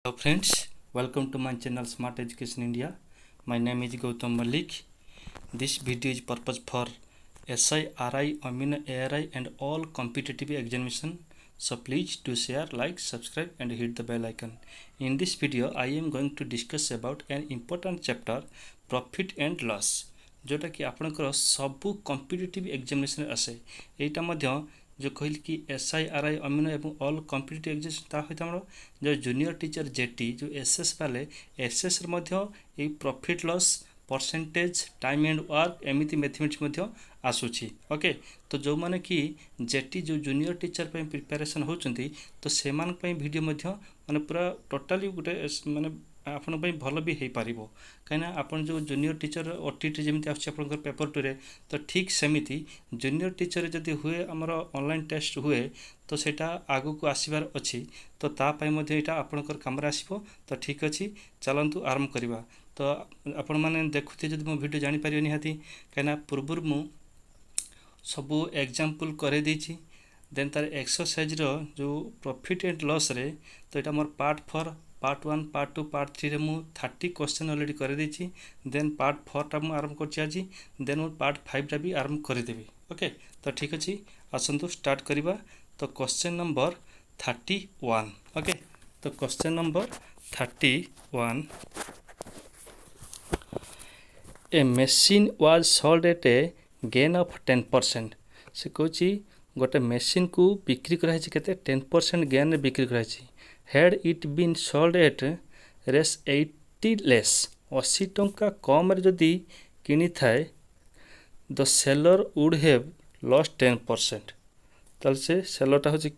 Hello friends, welcome to my channel Smart Education India. My name is Gautam Malik. This video is purpose for SI, RI, Amino, ARI and all competitive examination. So please do share, like, subscribe and hit the bell icon. In this video, I am going to discuss about an important chapter, profit and loss. जोटा कि आपनकर सबू competitive examination आसे एटा मध्य जो कहल कि SI RI अमीनो एवं ऑल कॉम्पिटिटिव एग्जामिनेशन ता होता हमरो जो जूनियर टीचर जेटी जो एसएस वाले एसएस मध्य ए profit loss percentage time and work एमिति मैथमेटिक्स मध्य आसुची ओके तो जो माने कि जेटी जो जूनियर टीचर पे प्रिपरेशन होचंती तो सेमान पे वीडियो मध्य माने पूरा टोटली गुटे माने आपण भल भी हो पार कहीं आपन जो जूनियर टीचर ओटीटी जमी आपर पेपर टू रे तो ठीक सेमिति जूनियर टीचर जदि हुए आमर ऑनलाइन टेस्ट हुए तो सेटा आगु को आसबार अच्छी तो तापाई यहाँ आपणकर कम आसो तो ठीक अच्छे चलतु आरंभ करवा तो आपण मैंने देखुते जब मो भिडियो जापर निहाती कहीं पूर्व मु सबू एग्जाम्पल कर देन तार एक्सरसाइज जो प्रॉफिट एंड लॉस रे तो यहाँ more part 4 part 1 part 2 part 3 रे मु 30 क्वेश्चन ऑलरेडी कर देछि देन पार्ट 4 टा मु आरंभ करछि आज देन मु पार्ट 5 टा भी आरंभ कर देबी ओके तो ठीक अछि आसंतु स्टार्ट करबा तो क्वेश्चन नंबर 31 ओके तो question number 31 A machine was sold eight A gain of 10% से कहछि गोटे मशीन को बिक्री कराई केते 10% गेन रे बिक्री कराई had it been sold at res 80 less 80 टंका कम रे जदि किनी थाए the seller would have lost 10% ताल से सेलरटा होची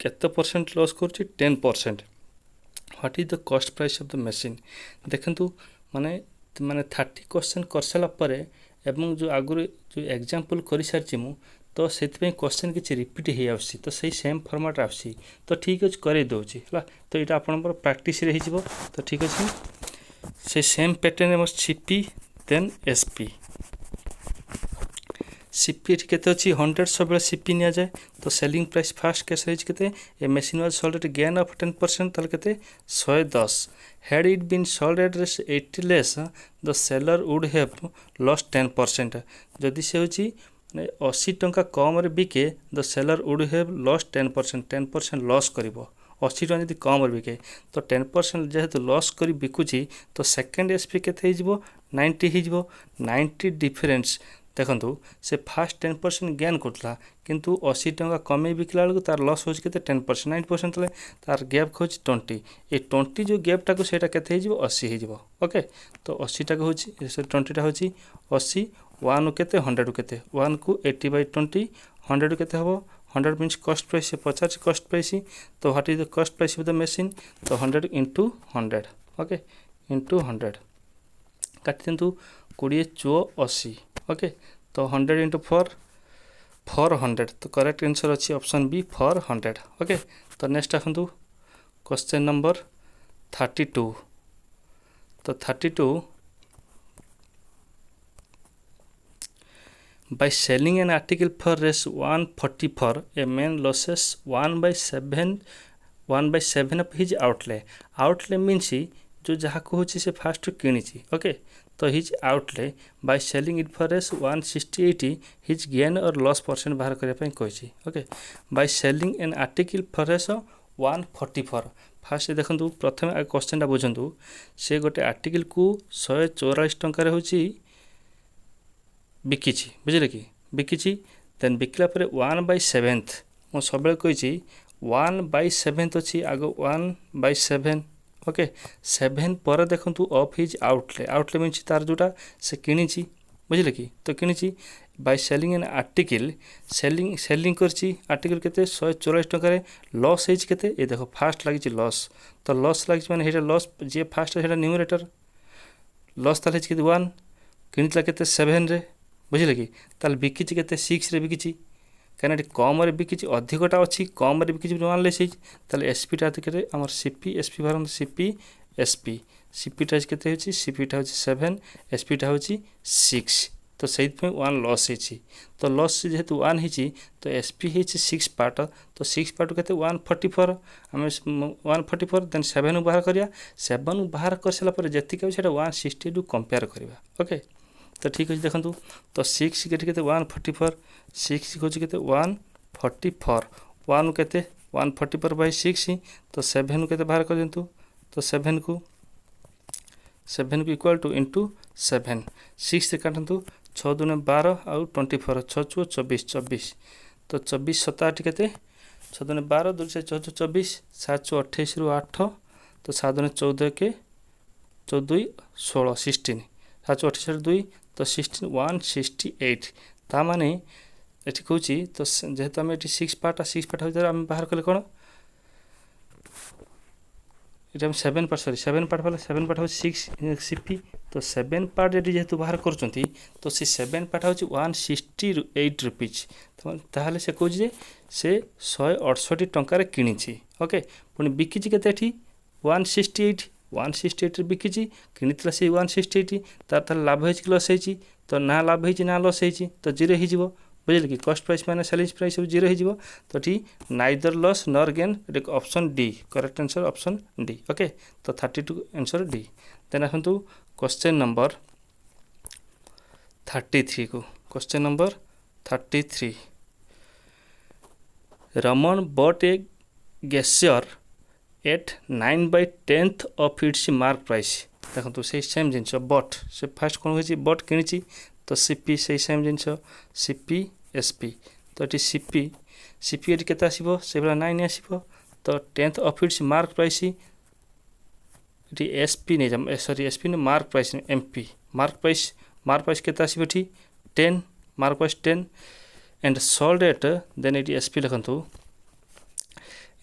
केते परसेंट लॉस करछि 10% what is the cost price of the machine देखंतु माने 30 क्वेश्चन करसला परे एवं जो आगुरे जो एग्जांपल करि सारछि मु तो से क्वेश्चन किसी रिपीट हो आसी तो सही सेम फॉर्मेट आसी तो ठीक अच्छे कर दूसरी है तो यहाँ आप प्रैक्टिस तो ठीक अच्छे से same pattern CP then SP CP के अच्छी 100 सब सीपी नि जाए तो सेलिंग प्राइस फास्ट कैश रही a machine was sold at gain of 10% ताल के 110 had it been sold at 80 less the seller would have lost 10% जदि से होची 80 टंका कम रे बिके the seller would have lost 10% loss करिवो 80 टंका जदि कम रे बिके तो 10% जेहेतु लॉस करी बिकुची तो सेकंड एसपी केते हिजबो 90 हिजबो 90 डिफरेंस देखंतु से फास्ट 10% गेन करतला किंतु 80 टंका कमे बिकला बेलू तार लॉस होची केते 10% 9% तले तार गैप होची 20 ए 20 जो गैप टाको सेटा केते हिजबो 80 हिजबो ओके तो 80 टाको होची 20 टा होची 80 1 केते 100 केते 1 को 80/20 100 केते हबो 100 means cost price 50 cost price तो what is the cost price of the machine तो 100 into 100 ओके into 100 काटि देंतु 20 चो 80 ओके तो 100 into 4 400 तो करेक्ट आंसर अच्छी ऑप्शन बी 400 ओके तो नेक्स्ट आसतु क्वेश्चन नंबर 32 तो 32 by selling an article for res 144 a man losses 1/7 of his outlay means जो जहाँ को होची से फास्ट किणी ओके तो his outlay by selling it for res 168 his gain और लॉस परसेंट बाहर करने कही okay bye selling an article for res 144 fast देखो प्रथम क्वेश्चन बुझंतु से गोटे आर्टिकल को 144 टंकार होची बिकिछि बुझिले कि बिकिछि देन बिकला परे 1/7 मो सबले कहिछि 1/7 अछि आगो 1/7 ओके 7 पर देखंतु ऑफ हिज आउटले मीन्स तार जोटा से किनिछि बुझिले कि तो किनिछि by selling an article selling करछि आर्टिकल केते 144 टका रे लॉस हिज केते ए देखो फास्ट लागिछि लॉस तो लॉस लागिछि माने हेटा लॉस जे फास्ट हेटा न्यूमरेटर लॉस ताले हिज केते 1 किनितला केते 7 रे बुझिले कि ताल बिकिछि केते 6 रे बिकिछि कने कम रे बिकिछि अधिकटा अछि कम रे बिकिछि 1 लेस ताल एसपी टा केते हमर सीपी एसपी भरन सीपी एसपी सीपी टा केते होछि सीपी टा होछि 7 एसपी टा होछि 6 तो से 1 लॉस होती तो लॉस जेहेतु 1 होती तो एसपी हो 6 पार्ट तो 6 पार्ट के 144 आम 144 देन 7 बाहर करिया 7 बाहर कर सारा जी 160 कंपेयर करवा ओके तो ठीक अच्छे देखो तो 6 के 144 6 हूँ के 144 1 के 144 बाय 6 तो 7 के बाहर कर दिंतु तो 7 को इक्वल टू इंटू 7 6 से काटतु 6 दूने 12 आउ 24 6 चौ 24 तो 24 7 के 6 दूने 12 2 से 14 24 7 चौ 28 रु 8 तो 7 दूने 14 के 14 16 16 7 चौ 28 2 तो 16 168 ता माने एठी कहूँ तो जेहेतु आम ये 6 पार्ट भर आम बाहर कले कौन ये 7 पार्ट सॉरी 7 पार्ट वाला 7 पार्ट हूँ 6 सीपी तो 7 पार्ट ये जेहेतु बाहर कर तो सी 7 पार्ट हूँ 168 रुपीज ताहले से कहूँ से 168 टंकार किणी ओके पुणी बिकी के 168 बिकी कि से 168 तार लाभ हो लस हो तो ना लाभ हो ना लस हो तो जीरो हो बुझे कि cost price minus selling price सब जीरो हो तो ये neither loss nor gain option D correct answer option D okay तो 32 आंसर डी देन आसतु क्वेश्चन नंबर 33 को question number 33 Raman bought a geyser at 9/10 of its mark price देखो से same जिनस बट से फास्ट कौन हो बट कि तो सीपी से सेम जिनस सीपी एसपी तो ये सीपी ये केते आसीबो से 9 आसीबो तो 10th of its mark price ये एसपी नहीं सॉरी एसपी ने mark price MP mark price केते आसीबो 10 mark price 10 and sold at then ये एसपी लिखंतु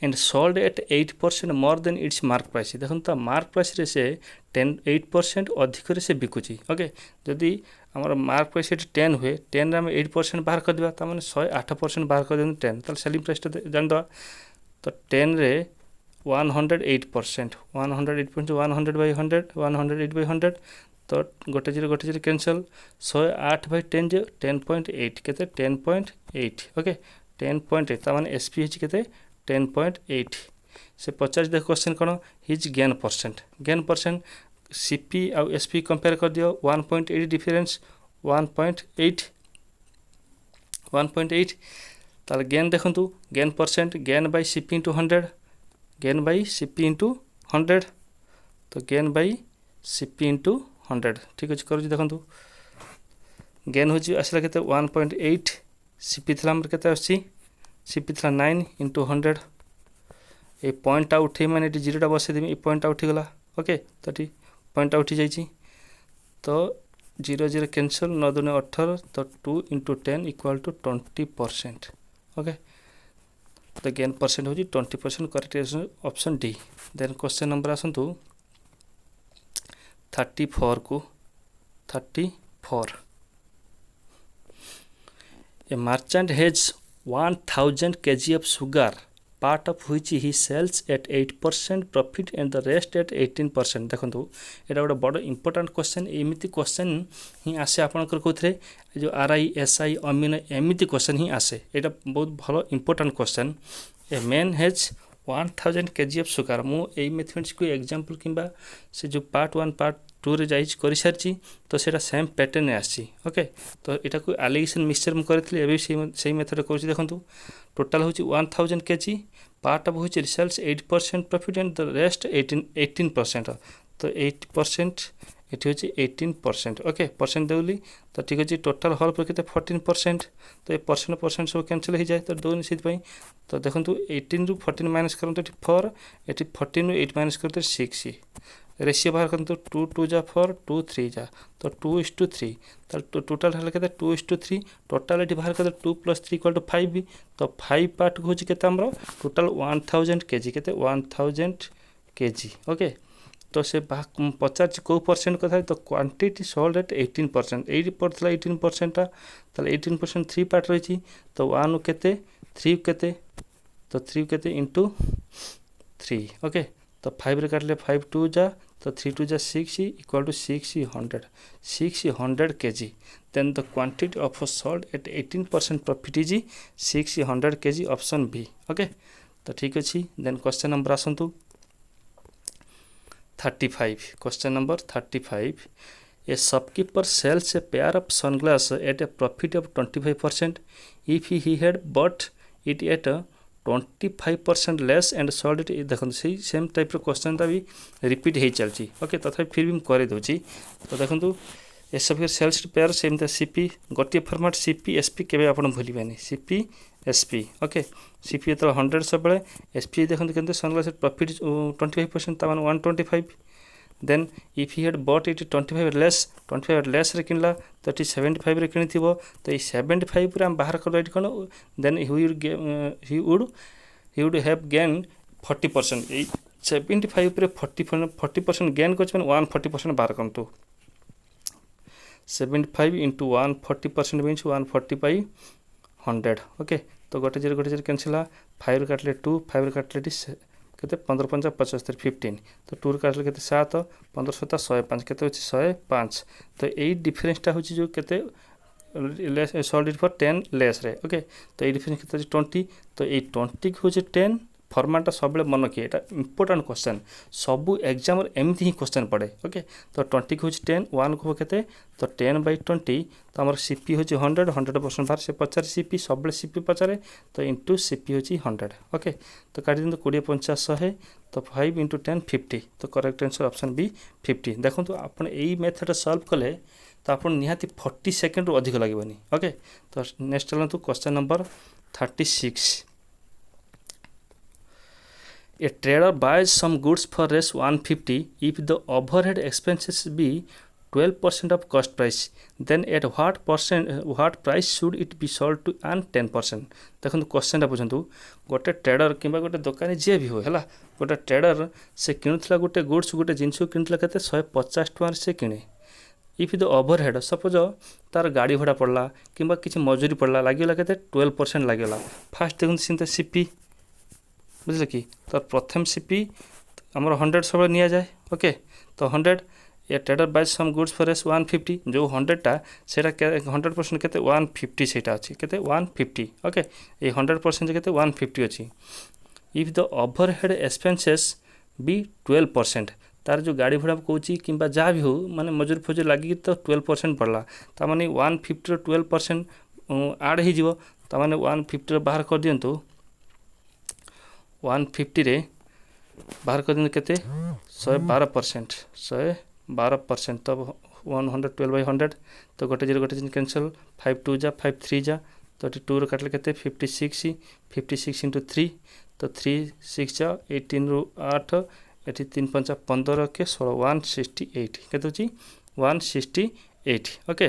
and sold at 8% more than its mark price देखो तो मार्क प्राइस रे से 8% अधिक से बिकुची ओके जदि आमर मार्क प्राइस 10 हुए 10 आम 8% बाहर कर दिबा ता माने 108% बाहर कर दिनु 10 तो सेलिंग प्राइस जान दवा तो 10 रे 108% 108/100 तो गोटे जीरो कैंसल 108/10 जो 10.8 केते 10.8 ओके 10.8 ता माने एसपी हिच केते 10.8 से 50 देख क्वेश्चन कौन हिज गेन परसेंट सीपी आउ एसपी कंपेयर कर दियो 1.8 डिफरेंस 1.8 ताल गेन देखंतु gain percent gain by CP into 100 gain by CP into 100 तो गेन बाय सीपी इंटू 100 ठीक अच्छे कर देखंतु गेन हो आसला केते 1.8 सीपी थला हमर केते आसी सीपी थला 9 इंटू 100 ये पॉइंट उठे मैंने जीरोटा बसईदेमी ये पॉइंट उठीगला ओके तो ये पॉइंट उठी जाइए तो 0 कैंसल 9 दूने 18 तो 2 इंटू 10 इक्वल टू 20% ओके तो गेन परसेंट हो 20% correct option D then question number आसतु 34 को 34 a merchant has 1000 kg of sugar part of which he sells at 8% profit and the rest at 18% देखो ये गोटे बड़ इंपोर्टाट क्वेश्चन एमती question ही आसे आपंकर कौन जो आरआई एसआई अमीन एमती क्वेश्चन ही आसे यहाँ बहुत भल important question a man has 1000 kg of sugar मुझे मैथमेटिक्स को एग्जांपल किंबा से जो पार्ट 1 पार्ट 2 रे जाइज कर सारी तो सेटा सेम पैटर्न आसी ओके तो यहाँ को एलिगेशन मिक्सचर मुझे से मेथड कर देखो टोटाल हूँ 1000 kg part of which sells 8% profit and the rest 18% तो 8% ये हूँ 18% ओके परसेंट देली तो ठीक अच्छे टोटाल हल पर 14% तो ये परसेंट सब कैंसल हो जाए तो दौन से तो देखो 18 रु 14 माइनस करते 4 ये 14 रु 8 माइनस करते 6 रेशियो बाहर करते 2 2 जा 4 2 3 जा तो 2:3 तो टोटाल है 2:3 टोटाल ये बाहर करते 2 + 3 = 5 तो 5 पार्ट हूँ के टोटाल 1000 kg के 1000 kg ओके तो से पचार कौ परसेंट कथा तो क्वांटिटी सोल्ड एट 18% यही पड़ता 18% ताल 18% 3 पार्ट रही तो 1 के 3 के तो 3 के इंटू 3 ओके तो 5 रे काटले 5 2 जा तो 3 2 जा 6 equal to 600 kg. Then the quantity of salt at 18% profit is 600 kg, option B. Okay, तो ठीक अच्छी. Then question number आसतु 35. Question number 35. A shopkeeper sells a pair of sunglasses at a profit of 25% if he had bought it at 25% less and sold it. देखो सही same type question भी repeat हो चलती. Okay, तथा फिर भी मुझे करदे. तो देखो ए सब सेल्स पेयर सेम सीपी गोटे फॉर्मेट सीपी एसपी केवे आप भूलें सीपी एसपी. ओके, सीपी जो 100 सब एसपी देखो के सनग्लास प्रॉफिट 25% तक 125. Then if he had bought it 25 less रे किनला तो ये 75 रे किनी थिबो. तो ये 75 रे हम बाहर कर इट कोन. Then he would have gain 40%. ये 75 रे 40% गेन कर 140% बाहर करतु. 75 into 140% means 140 by 100. ओके, तो गोटे जीरो कैंसिल. 5 काटले 2, 5 काटले के 15 5 75 15. तो 2 काटले के 7 15 7 105 के 105. तो यही डिफरेंसटा हूँ जो के सोल्ड इट फॉर 10 लेस रे. ओके, तो ये डिफरेंस के 20. तो ये 20 हूँ 10 फॉर्मेटा सब मन किए यहाँ इंपोर्टेंट क्वेश्चन सबू एग्जाम एमती ही क्वेश्चन पड़े. ओके, तो 20 हूँ 10 1 को के तो 10/20. तो आम सीपी हूँ 100% बाहर से पचारे सीपी सब सीपी पचारे तो इंटू सीपी हूँ 100. ओके, तो काटी दिखाँ 20 50 100 तो 5 into 10 50. तो करेक्ट आंसर ऑप्शन बी 50. देखो आप मेथड सॉल्व कले तो आप निहाती 40 सेकेंड रू अधिक लगे. ओके, तो नेक्स्ट चलतु question number 36. A trader buys some goods for Rs 150 if the overhead expenses be 12% of cost price. Then at what price should it be sold to earn 10%? देखो क्वेश्चन बुझु. गोटे trader कि गोटे दुकानी जी भी हो है गोटे ट्रेडर से किणुला गोटे गुड्स गोटे जिनस किणुला के 150 टकर से किणे. इफ द ओवरहेड सपोज तार गाड़ी भड़ा पड़ला कि किसी मजूरी पड़ला लगे के 12% लगे. फास्ट देखते सीधे सीपी बुझे कि तो प्रथम सीपी आमर 100 सब नि जाए. ओके, तो 100 a trader buy some goods for Rs 150 जो 100टा से 100% के 150 से अच्छी के 150. ओके, ये 100% के 150 अच्छी. If the overhead expenses be 12% तार जो गाड़ी भड़ा कौन कि जहाँ भी हो माने मजूरी फजूरी लगे तो 12% पड़ला. तो मैंने 150 12% आड हो. तो मैंने 150 बाहर कर दिंतु. 150 रे बाहर कर दिन के 112%. 112% तो 112/100. तो गोटे जीरो कैंसल. 5 2 जा 5 3 जा तो 2 रे काटले के 56 into 3. तो 3 6 जा 18 रू 8 ये 3 5 15 के 16 168 के 168. ओके,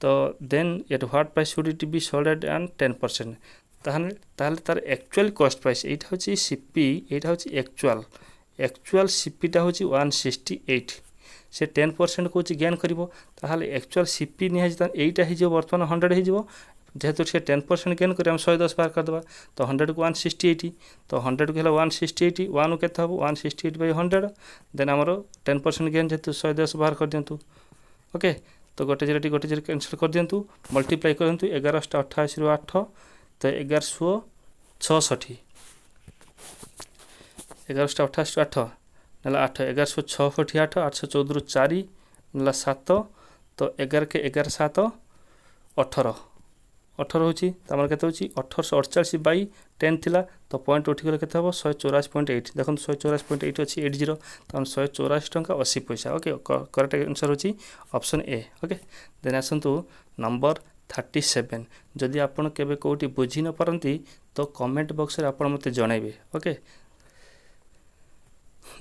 तो then at what price should it be sold at 10%. ताहले तार एक्चुअल कॉस्ट प्राइस यहाँ हूँ सीपी यहाँ हूँ एक्चुअल सीपीटा हूँ 168. से 10% कौच गेन कर एक्चुअल सीपी निहाई हो बर्तमान 100 हो जेहेतु से 10% गेन कर 110 बाहर करदे. तो 100 को 168. तो 100 को 168 1 के 168/100. देन आमर 10% गेन जेहेतु 110 बाहर कर दिंतु. ओके, तो गोटे जीरो कैंसल कर दिंतु. मल्टीप्लाई करूँ 11 88 रू 8 तो 1166 1188 8 ना 8 1166 8 814 रू 4 ना 7 तो 11 के 11 7 18 हूँ. तो आम के 1848/10 थिला. तो पॉइंट उठिगले के 184.8. देखो 184.8 अच्छी 80. तो 184 टंका 80 पैसा. ओके, करेक्ट आंसर होची ऑप्शन ए. ओके, देन आसतु नंबर 37. जदि आपन केबे कोटी बुझी न पारंती तो कमेंट बॉक्स रे आपन मते जणाइबे. Okay,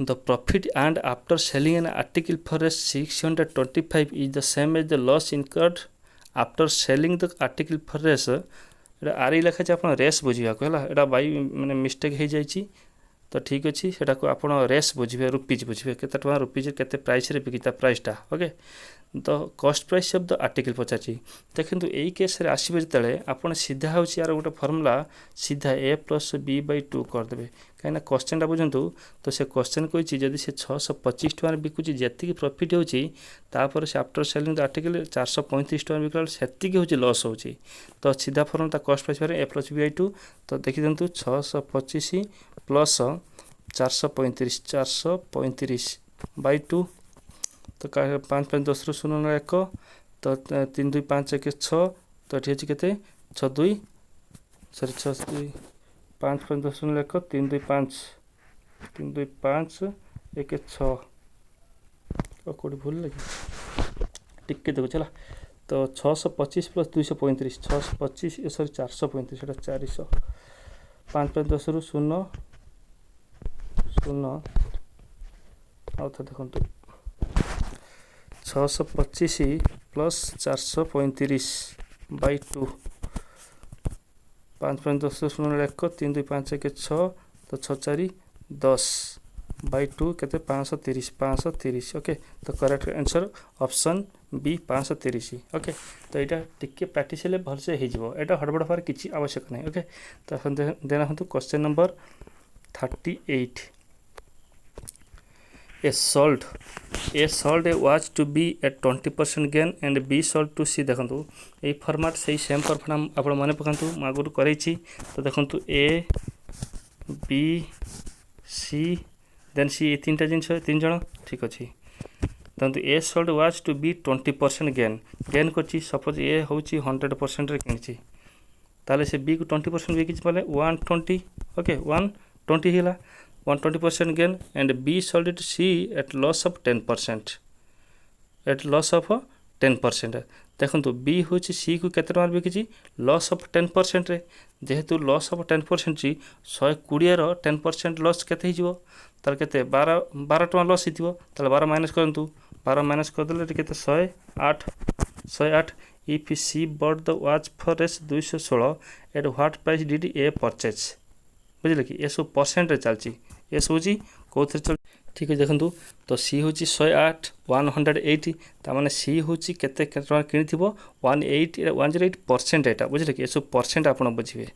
the profit and after selling an article for 625 is the same as the loss incurred after selling the article for Rs. आर लिखा आप रेस बुझा है यहाँ बाई मैंने मिस्टेक हो जाए तो ठीक अच्छे से आप रेस बुझे रुपीज बुझे केते टका रुपीज केते प्राइस रे बिकी प्राइसटा ओके। तो cost price of the article पचार देखो यही केस आसवे जो आप सीधा हूँ यार गोटे फर्मुला सीधा ए प्लस बी बै 2 करदे कहीं क्वेश्चन बुझु। तो से क्वेश्चन कही जदि से 625 टकर बिकुची जी प्रॉफिट होपर से आफ्टर सेलिंग द आर्टिकल 435 टकर बिकला से हूँ लॉस हो। तो सीधा फर्मुला कॉस्ट प्राइस ए प्लस बी बै 2 तो देखी दिखाँ 625 प्लस 435 बै 2 तो 5 5 10 0 1 तो 3 2 5 1 6 तो ये के 6 2 सॉरी 6 2 5 5 10 0 1 3 2 5 3 2 5 1 6 कौटी भूल लगे टिके देखो चला। तो 625 प्लस 235 625 सॉरी 435 400 5 5 10 0 0 आउ थे देखो 625 प्लस 435 बै 2 5 5 10 0 1 3 2 5 1 6 तो 6 4 10 बै 2 के 530 ओके। तो correct answer option B 530 okay. तो यहाँ टिके प्रैक्टिस हेल्ले भलसे हो हड़बड़ हबार किसी आवश्यक नहीं ओके। तो देना हूँ question number 38 A sold a watch to B at 20% gain and B sold to C देखो ये फॉर्मेट से सेम फॉर्मेट आप मन पकातु आगुरी कर। तो देखो A B C then C ये 3टा जिन 3 जन ठीक अच्छे। देखो A sold watch to B 20% gain कर सपोज ए हूँ 100% कि ताले से B को 20% बिकी 120 ओके 120 है 120% gain and B sold it C at loss of 10% at loss of 10%। देखो B हूँ C को केते टका बिकी लॉस ऑफ 10% रे जेहेतु लॉस ऑफ 10% 120 रो 10% लॉस केते हिजो तार केते 12 टका लॉस हिथिबो ताले 12 माइनस करंतु 12 माइनस कर देले केते 108 if C bought the watch for S 216 at what price did A purchase बुझे कि ये सब परसेंट रे चलची ये सब कौन चल ठीक है। देखो तो सी हूँ 108 180 ताने सी हूँ केते टका कि 108% एटा बुझे कि ये सब परसेंट आप बुझे।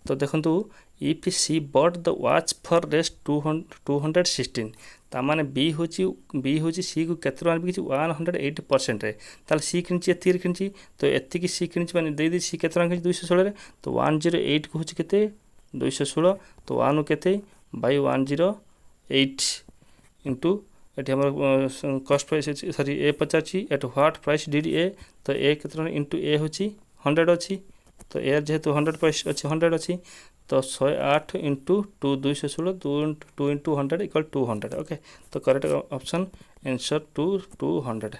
तो देखो if C bought the watch for rest 216 ताने बी हूँ सी को केते टका बिकी 108% रे ताल सी किनी एति किनी तो एति सी किनी माने दे सी केते टका कि 216 रे तो 108 को हूँ केते 216 तो 1 केते बाई 108 इंटू ये आम कॉस्ट प्राइस सॉरी ए पचार एट व्हाट प्राइस डिड ए तो ए केते इंटू ए हूँ 100 अच्छी तो ए जेहेतु 100 प्राइस अच्छी 100 अच्छी तो 108 इंटू 2 216 2 इंटू 100 इक्वल 200 ओके। तो करेक्ट ऑप्शन आंसर 200।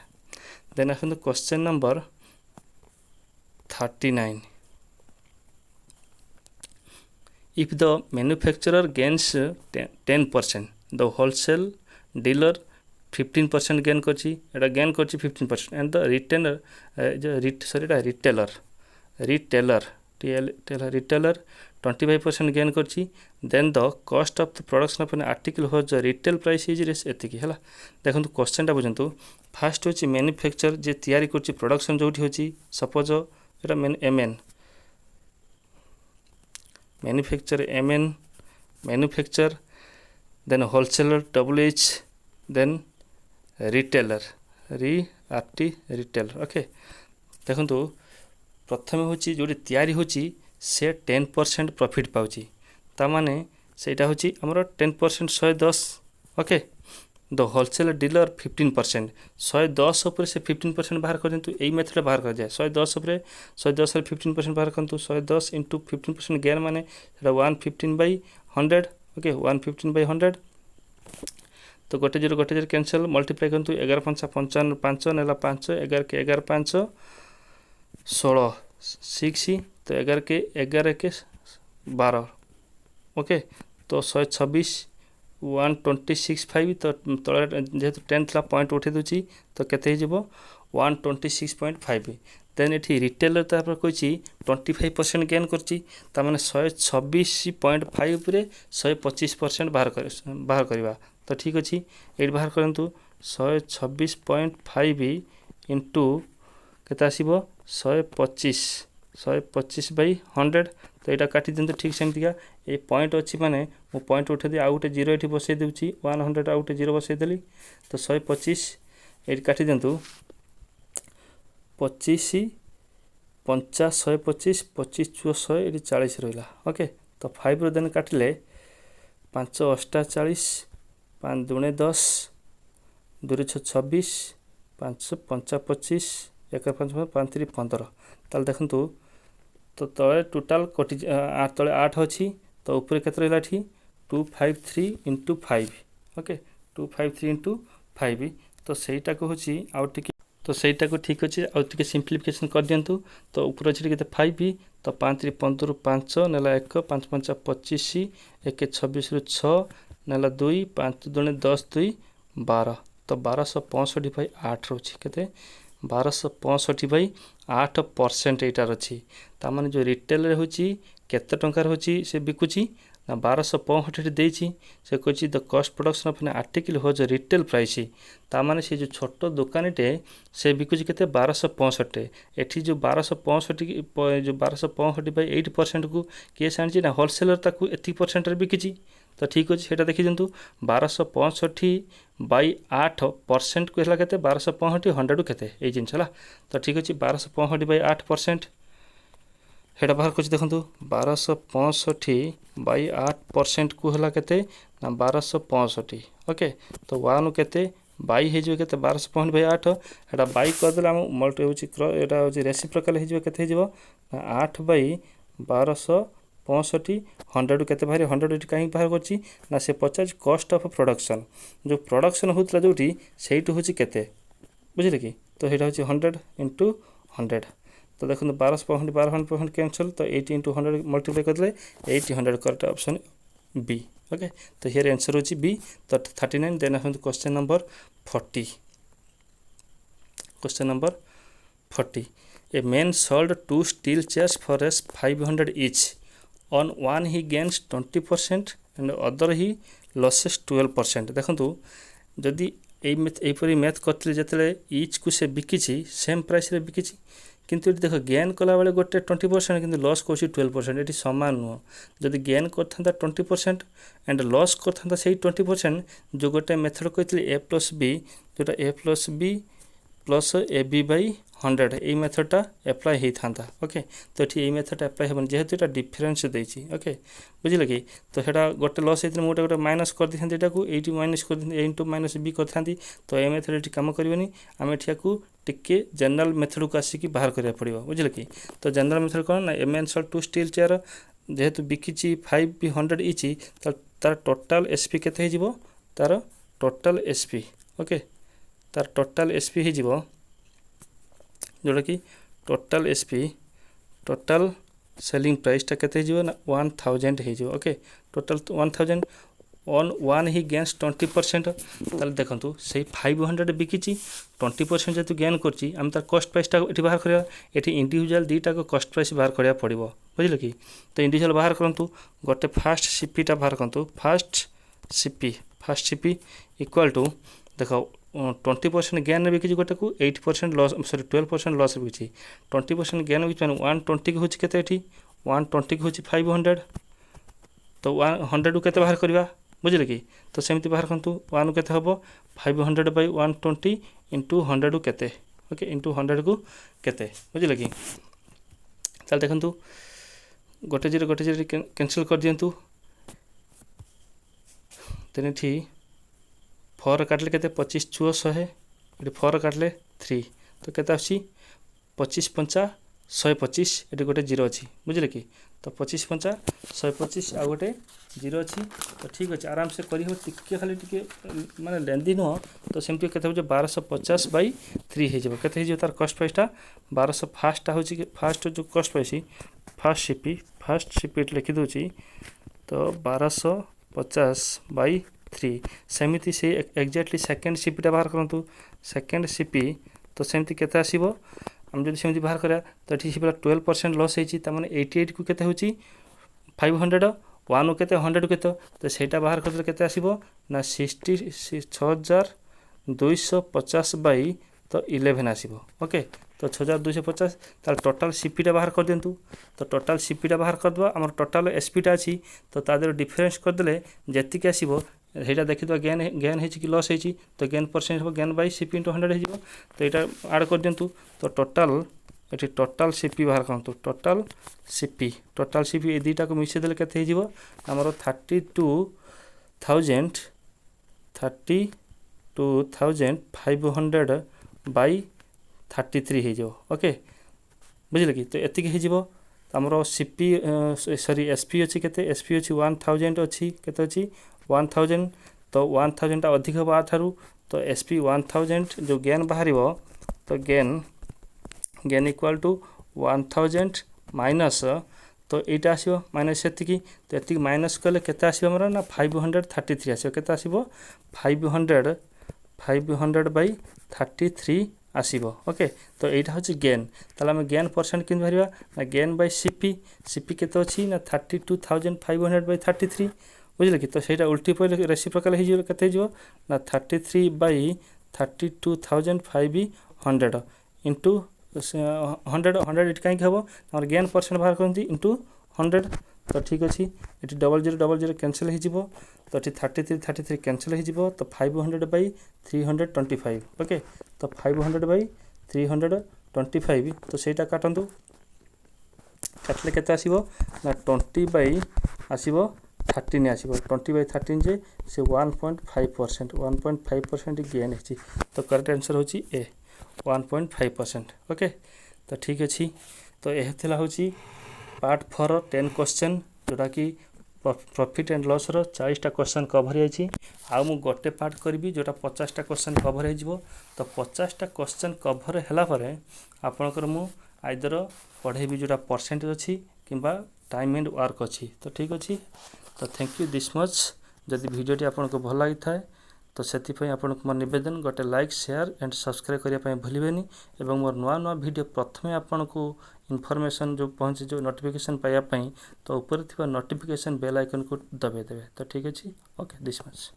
देन आसतु question number 39 if the manufacturer gains 10% the wholesale dealer 15% gain करछि एटा gain करछि 15% and the retailer retailer 25% gain करछि then the cost of the production of an article whose the retail price is एतिकी हला। देखंतु question टा बुझंतु fast होछि manufacture जे तयारी करछि production जोठी होछि सपोज एटा MN manufacturer then wholesaler WH then retailer retailer okay. देखो प्रथम हूँ जो तैयारी होची से 10% प्रॉफिट पाउची तामाने सेटा होची हमरो 10% 110 ओके। द होलसेलर डीलर 15% 110 ऊपर से 15% बाहर कर दिंतु एई मेथड बाहर कर जाए 110 ऊपर 110 रे 15% बाहर करंतु 110 इंटू 15% गेन माने सेटा 115/100 ओके 115/100 तो गोटे जीरो कैंसल मल्टीप्लाई करंतु 11 5 55 5 नेला 5 11 के 11 5 16 6 तो 11 के 11 के 12 ओके। तो 126 126.5 तो तले जेहेतु 10 था पॉइंट उठे दूची तो केते हिजबो 126.5 देन ये रिटेलर तापर कही 25% गेन कर 126.5 125% बाहर करवा तो ठीक अच्छे ये बाहर करूँ 126.5 इंटू के आसो 125/100 तो यहाँ काटी दिखाँ ठीक सेमतिका ये पॉइंट अच्छी माने मो पॉइंट उठे आउ गोटे 0 ये बसई दूसरी 100 आउ गोटे 0 बसईदेली तो 125 ये काटी दिंतु 25 50 125 25 100 ये 40 रहा ओके तो 5 देन काटिले 5 8 40 5 दूणे 10 2 6 26 5 5 25 1 5 5 3 15 ताल देखु तो तले टोटाल कटि तले 8 अच्छी तो ऊपर के रहा 253 इंटू 5 ओके 253 इंटू 5 तो सहीटा को हूँ आउ तो सहीटा को ठीक अच्छे आउ टे सिंप्लिफिकेशन कर दिंतु तो ऊपर अच्छे के 5 तो 5 15 5 नेला 1 5 5 25 1 26 6 नेला 2 5 दूणे 10 2 12 तो 1265/8 रोचे के 1265/8% यार अच्छी ताने जो रिटेल होची केते टंकार होची से बिकुची ना 1265 देची से कही the cost production of an article whose retail price ताने से जो छोट दुकानीटे से बिकुची के 1265 एठी जो 1265 जो 1265/8% को केस आनी ना होलसेलर ताकू 80% बिकी तो ठीक अच्छे से देखी दिंतु 1265/8% को है के 1265 100 के ये जिनस है तो ठीक अच्छे 1265/8% हेटा बाहर कर देखो 1265/8% को है के 1265 ओके तो 1 के बाई हो 1265/8 एटा बाई करदे आम मल्टी यहाँ हूँ रेसिप्रोकाल हो 8/1265 100 के बाहर 100 कहीं बाहर करची ना से पचार कॉस्ट ऑफ प्रोडक्शन जो प्रोडक्शन होता जो से हूँ के बुझे कि तो यहाँ हूँ 100 इंटू 100 तो देखो 12% कैंसल तो 80 इंटू 100 मल्टीप्लाई करदे 80 100 करेक्ट ऑप्शन बी ओके तो हियर आंसर होची बी तो 39 देन आसतु question number 40 question number 40 a man sold 2 steel chairs for Rs 500 each on one he gains 20% and other he losses 12% देखो जदि यहीपरी math करते जिते etch को से बिकी सेम प्राइस रे बिकी किंतु देख गेन कला बेले गोटे 20% किंतु लॉस कौन 12% ये सामान नुह जदि गेन करता 20% एंड लॉस करता से 20% जो गोटे मेथड कही ए प्लस बी जोटा A plus B plus A B by 100 ये मेथडटा एप्लाय होता ओके तो ये मेथडटा एप्लाय हेबन जेहेतु ये डिफरेन्स देती ओके बुझे कि तो यहाँ गोटे लस होता मुझे गोटे माइनस कर दी ये माइनस कर इंटू माइनस बी कर तो ये मेथड ये कम करनी आम एठिया टिके जनरल मेथड को आसिक बाहर करा पड़ो बुझे कि तो जनरल मेथड कौन ना M N sold 2 steel chair जेहेतु बिकी 500 इच तार टोटाल एसपी केते तार टोटाल एसपी ओके तार टोटाल एसपी हो जोटा कि टोटाल एसपी टोटाल सेलिंग प्राइसटा केते ना 1000 हो okay total 1000 on one he gains 20% ताल देखो से 500 बिकी 20% जेहतु गेन करम तार कस्ट प्राइसटा ये बाहर करा ये इंडिविजुअल दुईटा कस्ट प्राइस बाहर करा पड़ो बुझे कि तो इंडिविजुअल बाहर करूँ गोटे फास्ट सीपीटा बाहर करूँ फास्ट सीपी इक्वाल टू देख 20% गेन बिकी गोटे को 8% लॉस सॉरी 12% लॉस बिकी 20% गेन बिकी 120 को हूँ के 120 को हूँ 500 तो 100 के बाहर करवा बुझे कि तो सेमती बाहर करतु 1 के हम 500/120 इंटू 100 के ओके इंटू 100 को केते बुझे कि ताल देखु गोटे जीरो कैंसिल कर दिंतु तेन ये 4 काटले के 25 6 100 ये 4 काटले 3 तो के 25 5 125 ये गोटे जीरो अच्छी बुझे कि तो 25 5 125 आ गोटे जीरो अच्छी तो ठीक अच्छे आराम से करी टे खाली टे माने लेंदी नुह तो सेमती के 1250/3 हो तार कस्ट प्राइसटा 1200 फास्टा हूँ फास्ट जो कस्ट प्राइस फास्ट सीपी लिखी दूची तो 1250/3 सेमती से एक्जाक्टली सेकेंड सीपीटा बाहर करूँ सेकेंड सीपी तो सेमती केते आसीबो आम जब सेमती बाहर करा तो ये 12% लॉस होती ताने 88 को केते होची 500 1 केते 100 केते तो सेटा बाहर कर केते आसीबो ना 6250 बाई तो 11 आसीबो ओके तो 6250 तार टोटल सीपीटा बाहर कर दिंतु तो टोटल सीपीटा बाहर कर दवा हमर टोटल एसपीटा अछि तो तादर डिफरेंस कर देले जेतिक आसीबो हेटा देखि दवा गेन हेछि कि लॉस हेछि तो गेन परसेंट हो गेन बाय सीपी * 100 हेजिबो तो एटा ऐड कर दिंतु तो टोटल सीपी बाहर करंतु टोटल सीपी ए दुटा को मिसे देले केते हेजिबो हमर 32500 बाय 33 हेजिबो ओके बुझले कि तो एतिक हेजिबो हमरो सीपी सॉरी एसपी अछि केते एसपी अछि 1000 अछि केते अछि 1000 तो 1000 टा अधिक बा थारु तो एसपी 1000 जो गेन बाहरिबो तो गेन इक्वल टू 1000 माइनस तो एटा आसीबो माइनस सेतिकी तो एतिक माइनस कले केते आसीबो हमरा ना 533 आसीबो केते आसीबो 500 बाय 33 आसीबो ओके तो एटा होची गेन ताला हम गेन परसेंट किन भरिबा ना गेन बाय सीपी केते अछि ना 32500 बाय 33 बुझले कि तो सेटा उल्टी पहिले रेसिप्रोकल हे जिवो केते जिवो ना 33 बाय 32500 इनटू 100 इट काई हबो हमर गेन परसेंट बाहर करंती इनटू 100 तो ठीक अछि एटी 0000 कैंसिल हे जिवो तो एटी 33 कैंसिल हे जिवो तो 500 बाय 325 ओके तो 500 बाय 325 तो सेटा काटंतु काटले केते आसीबो ना 20 बाय आसीबो 13 आसीबो 20 बाय 13 जे से 1.5% गेन हेछि तो करेक्ट आंसर होछि ए 1.5% ओके तो ठीक अछि तो एह थिला होछि पार्ट 4 10 क्वेश्चन जोटा कि प्रॉफिट एंड लॉस रो 40 टा क्वेश्चन कवर हेछि आ मु गोटे पार्ट करबी जोटा 50 टा क्वेश्चन कवर हे जिवो तो 50 टा क्वेश्चन कवर हैला परे आपनकर मु आइदर पढेबी जोटा परसेंटेज अछि किबा टाइम एंड वर्क अछि तो ठीक अछि तो थैंक यू दिस मच जदि वीडियो टी आपनको भल लागि थाए तो सेति पय आपनको मोर निवेदन गोटे लाइक शेयर एंड सब्सक्राइब करिया पय भूलिबेनी एवं मोर नवा वीडियो प्रथमे आपनको इन्फॉर्मेशन जो पहुंचे जो नोटिफिकेशन पाया पय तो ऊपर थिबा नोटिफिकेशन बेल आइकन को दबे देबे तो ठीक अछि ओके दिस मच।